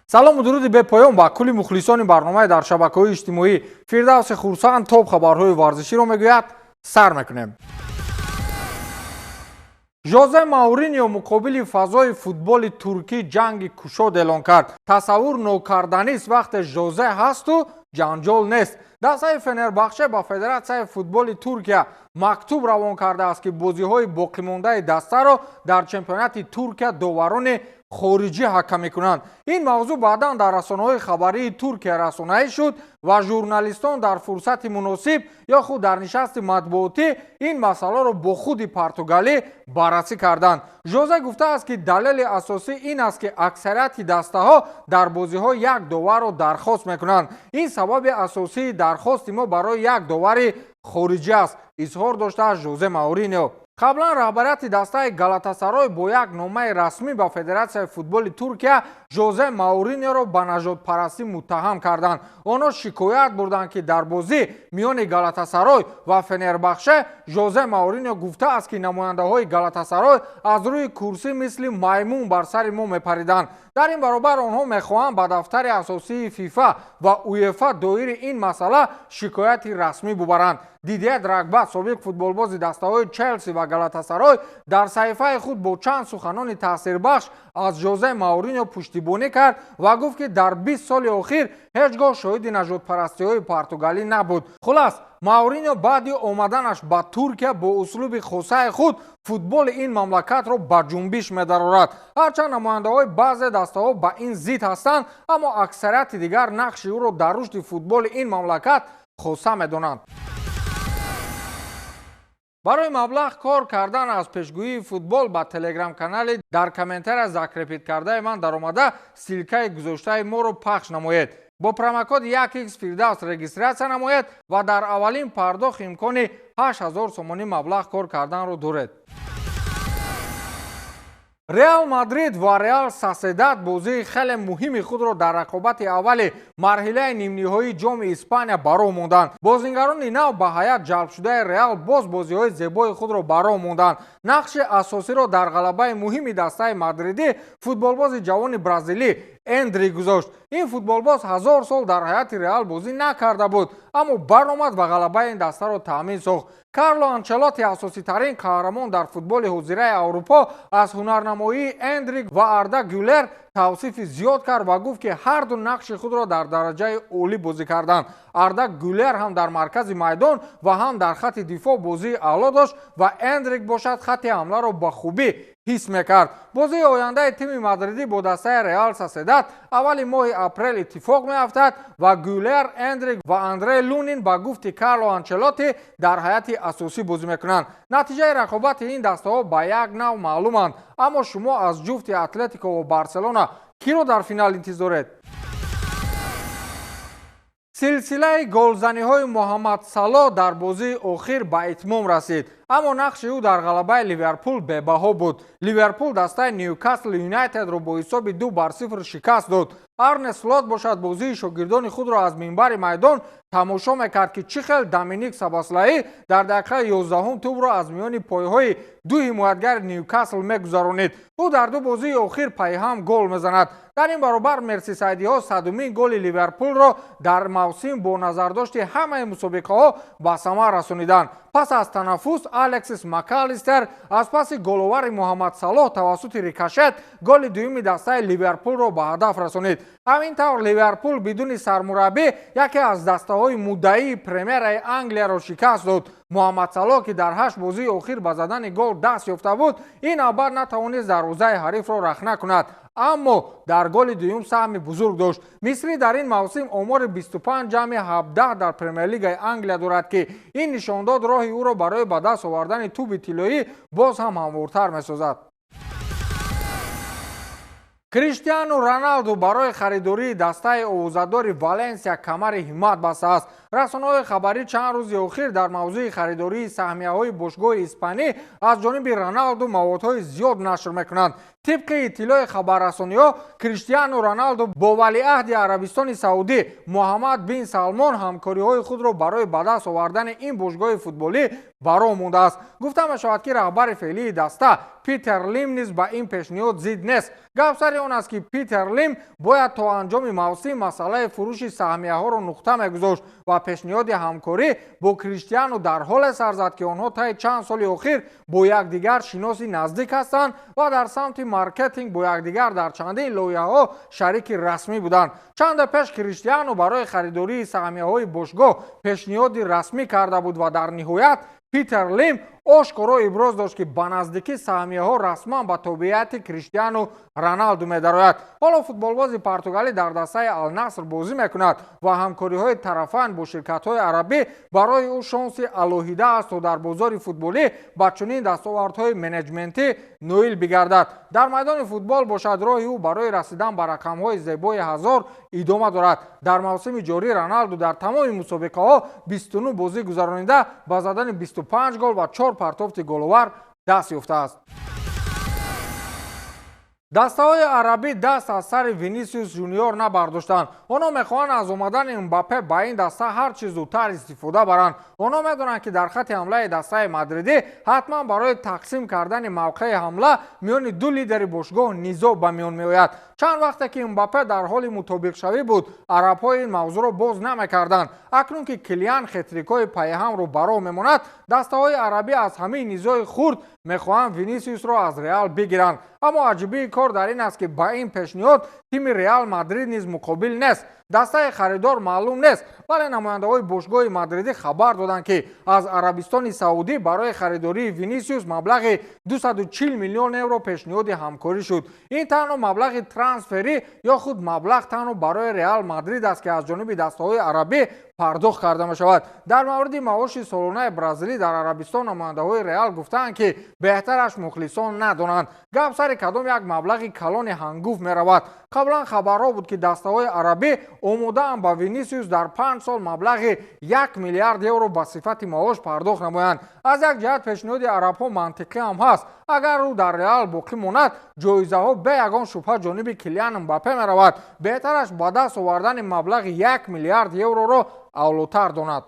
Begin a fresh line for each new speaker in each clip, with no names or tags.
салому дуруди бепоён ба кулли мухлисони барномаи дар шабакаҳои иҷтимоӣ. Фирдавси хурсанд топ хабарҳои варзиширо мегӯяд. Сар мекунем. Жозе Мауриньо муқобили фазои футболи туркӣ ҷанги кушод эълон кард. Тасаввур нокарданист вақте Жозе ҳасту ҷанҷол нест. Дастаи Фенербахче ба Федератсияи футболи Туркия мактуб равон кардааст ки бозиҳои боқимондаи дастаро дар чемпионати Туркия доварони хориҷӣ ҳакка мекунанд. Ин мавзӯъ баъдан дар расонаҳои хабарии Туркия расонаӣ шуд ва журналистон дар фурсати муносиб ё худ дар нишасти матбуотӣ ин масъаларо бо худи португалӣ баррасӣ карданд. Жозе гуфтааст ки далели асосӣ ин аст ки аксарияти дастаҳо дар бозиҳо як доварро дархост мекунанд. Ин сабаби асосии дархости мо барои як довари хориҷӣ аст, изҳор доштааст Жозе Мауриньо. қаблан раҳбарияти дастаи Галатасарой бо як номаи расмӣ ба Федератсияи футболи Туркия Жозе Мауриньоро ба нажодпарастӣ муттаҳам карданд. Онҳо шикоят бурданд ки дар бозӣ миёни Галатасарой ва Фенербахче Жозе Мауриньо гуфтааст ки намояндаҳои Галатасарой аз рӯи курсӣ мисли маймун бар сари мо мепариданд. дар ин баробар онҳо мехоҳанд ба дафтари асосии ФИФА ва УЕФА доири ин масъала шикояти расмӣ бубаранд. Дидье Дрогба, собиқ футболбози дастаҳои Челси ва Галатасарой, дар саҳифаи худ бо чанд суханони таъсирбахш аз Жозе Мауриньо пуштибонӣ кард ва гуфт ки дар 20 соли охир ҳеҷ гоҳ шоҳиди нажодпарастиҳои португалӣ набуд. Хулас, Мауриньо баъди омаданаш ба Туркия бо услуби хосаи худ футболи ин мамлакатро ба ҷунбиш медарорад. ҳарчанд намояндаҳои баъзе дастаҳо ба ин зид ҳастанд, аммо аксарияти дигар нақши ӯро дар рушди футболи ин мамлакат хоса медонанд. барои маблағ кор кардан аз пешгӯии футбол ба телеграм-канали дар комментария закрепит кардаи ман даромада силкаи гузоштаи моро пахш намоед. бо промокоди 1x Фирдавс регистратсия намоед ва дар аввалин пардохт имкони 8000 сомонӣ маблағ кор карданро доред. Реал Мадрид ва Реал Соседад бозии хеле муҳими худро дар рақобати аввали марҳилаи нимниҳоии ҷоми Испания ба роҳ монданд. Бозингарони нав ба ҳайат ҷалбшудаи Реал боз бозиҳои зебои худро ба роҳ монданд. нақши асосиро дар ғалабаи муҳими дастаи мадридӣ футболбози ҷавони бразилӣ Эндри гузошт. ин футболбоз 1000 сол дар ҳайати Реал бозӣ накарда буд, аммо баромад ва ғалабаи ин дастаро таъмин сохт. Карло Анчелоти асоситарин қаҳрамон дар футболи ҳозираи Аврупо аз ҳунарнамоии Эндри ва Арда Гюлер тавсифи зиёд кард ва гуфт ки ҳарду нақши худро дар дараҷаи олӣ бозӣ карданд. Арда Гюлер ҳам дар маркази майдон ва ҳам дар хатти дифоъ бозии аъло дошт ва Эндрик бошад хатти ҳамларо ба хубӣ ҳис мекард. бозии ояндаи тими мадридӣ бо дастаи Реал Соседад аввали моҳи апрел иттифоқ меафтад ва Гюлер, Эндрик ва Андре Лунин ба гуфти Карло Анчелоти дар ҳайати асосӣ бозӣ мекунанд. натиҷаи рақобати ин дастаҳо ба як нав маълуманд, аммо шумо аз ҷуфти Атлетико ва Барселона киро дар финал интизоред? силсилаи голзаниҳои Муҳаммад Салоҳ дар бозии охир ба итмом расид, аммо нақши ӯ дар ғалабаи Ливерпул бебаҳо буд. Ливерпул дастаи Ньюкасл Юнайтедро бо ҳисоби 2-0 шикаст дод. Арне Слот бошад бозии шогирдони худро аз минбари майдон тамошо мекард ки чӣ хел Доминик Сабаслаи дар дақиқаи 11 тӯбро аз миёни пойҳои ду ҳимоятгари Ньюкасл мегузаронид. ӯ дар ду бозии охир пайҳам гол мезанад. дар ин баробар мерсисайдиҳо 100-умин голи Ливерпулро дар мавсим бо назардошти ҳамаи мусобиқаҳо ба самар расониданд. пас аз танаффус Алексис Макалистер аз паси головари Муҳаммад Салоҳ тавассути рикошет голи дуюми дастаи Ливерпулро ба ҳадаф расонид. ҳамин тавр Ливерпул бидуни сармураббӣ яке аз дастаҳои муддаии премияраи Англияро шикаст дод. Муҳаммад Салоҳ ки дар 8 бозии охир ба задани гол даст ёфта буд, ин навбат натавонист дарвозаи ҳарифро рахна кунад, аммо дар голи дуюм саҳми бузург дошт. мисрӣ дар ин мавсим омори 25 ҷамъи 17 дар премиярлигаи Англия дорад ки ин нишондод роҳи ӯро барои ба даст овардани тӯби тиллоӣ боз ҳам ҳамвортар месозад. Криштиану Роналду барои харидории дастаи овозадори Валенсия камари ҳиммат бастааст. расонаҳои хабарӣ чанд рӯзи охир дар мавзӯи харидории саҳмияҳои бошгоҳи испанӣ аз ҷониби Роналду маводҳои зиёд нашр мекунанд. طبق اطلاع خبررسانی‌ها کریستیانو رونالدو با ولیعهد عربستان سعودی محمد بن سلمان همکاری‌های خود را برای به دست آوردن این باشگاه فوتبالی برآورده است. گفته می‌شود که رهبر فعلی دسته پیتر لیم نیز به این پیشنهاد ضد نیست. گپ سر آن است که پیتر لیم باید تا انجام موسم مسئله فروش سهمیه‌ها را نقطه می‌گذاشت و پیشنهاد همکاری با کریستیانو در حال سر زد که آنها طی چند سال اخیر با یکدیگر شناسی نزدیک هستند و در سمت مارکتینگ با یکدیگر در چندین لایحه‌ها شریک رسمی بودند. چند پیش کریستیانو برای خریداری سهمیه‌های باشگاه پیشنهاد رسمی کرده بود و در نهایت پیتر لیم آشکارا ابراز داشت که به نزدیکی سهمیه‌ها رسما به تابعیت کریستیانو رونالدو می‌دراید. حالا فوتبالباز پرتغالی در دسته النصر بازی می‌کند و همکاری‌های طرفین با شرکت‌های عربی برای او شانس الهیده است تا در بازار فوتبالی با چنین دستاوردهای منیجمنتی نویل بگردد. در میدان فوتبال باشد راه او برای رسیدن به رقم‌های زیبای هزار ادامه دارد. در موسم جاری رونالدو در تمام مسابقه‌ها 29 بازی گذرانیده با زدن 25 گل و 4 پرتافت گل‌آور دست یافته است. دسته‌های عربی دست از سر وینیسیوس جونیور نبرداشتند. آنها می‌خواهند از آمدن امباپه به این دسته هر چه زودتر استفاده برند. آنها می‌دانند که در خط حمله دسته مادریدی حتما برای تقسیم کردن موقع حمله میان دو لیدر باشگاه نزاع به میان می‌آید. چند وقته که امباپه در حال مطابق شوی بود، عرب‌ها این موضوع را باز نمی‌کردند. اکنون که کلیان خطریک‌های پای هم را برا می‌ماند، دسته‌های عربی از همین نزاع خرد می‌خواهند وینیسیوس را از ریال بگیرند. اما عجیبی کار در این است که با این پیشنهاد تیم ریال مادرید نیز مقابل نیست. دسته خریدار معلوم نیست، ولی نماینده‌های باشگاه مادریدی خبر دادند که از عربستان سعودی برای خریداری وینیسیوس مبلغ 240 میلیون یورو پیشنهاد همکاری شد. این تنها مبلغ ترانسفری یا خود مبلغ تنها برای ریال مادرید است که از جانب دسته‌های عربی پرداخت کرده می شود. در مورد معاش سالانه برزیلی در عربستان نماینده‌های ریال گفتند که بهترش مخلصان ندانند. گپ سر کدام یک مبلغ کلان هنگفت می رود. قبلا خبرها بود که دسته‌های عربی آماده‌اند با وینیسیوس در 5 سال مبلغ 1 میلیارد یورو به صفت معاش پرداخت نمایند. از یک جهت پیشنهاد عرب‌ها منطقی هم هست. اگر او در ریال باقی ماند، جایزه‌ها به یگان شبهه جانب کلیان امباپه می رود. بهترش با دست آوردن مبلغ 1 میلیارد یورو را اولوتر داند.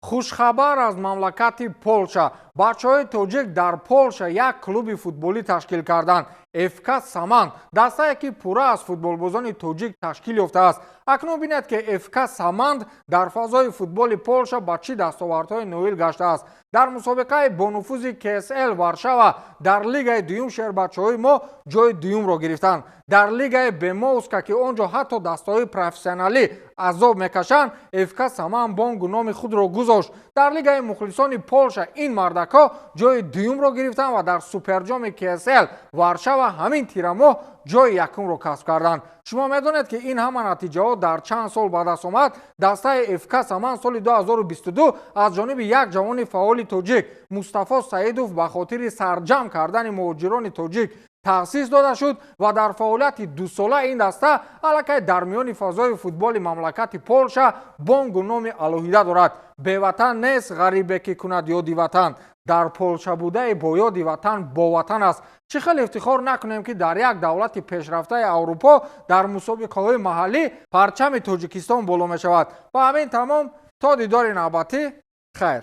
خوشخبر از مملکت پولشا. بچه‌های تاجیک در پولشا یک کلوب فوتبالی تشکیل کردند. افک سامند، دسته که پوره از فوتبالبازان تاجیک تشکیل یافته است. اکنون بینید که افک سامند در فضای فوتبال پولشا با چه دستاوردهای نویل گشته است. در مسابقه با نفوذ KSL وارشاوا در لیگ دوم شهر بچه‌های ما جای دوم را گرفتند. در لیگ بموسکا که آنجا حتی دسته‌های پروفسیونالی عذاب میکشند، افک سامند بانگ نام خود را گذاشت. در لیگ مخلصان پولشا این مردکا جای دوم را گرفتند و در سوپرجام KSL وارشاوا همین تیرماه جای یکم را کسب کردند. شما میدانید که این همه نتیجه ها در چند سال به دست آمد. دسته افک سامند سال 2022 از جانب یک جوان فعال تاجیک مصطفی سعیدوف به خاطر سرجم کردن مهاجران تاجیک تأسیس داده شد و در فعالیت 2 ساله این دسته الکی در میان فضای فوتبال مملکت پولشا بانگ و نام الهیده دارد. به وطن نیست غریبه که کند یادی وطن. در پولشا بوده با یادی وطن با وطن است. چه خیلی افتخار نکنیم که در یک دولت پیشرفته اروپا در مسابقه های محلی پرچم تاجیکستان بالا می شود. و همین تمام، تا دیدار نوبتی، خیر.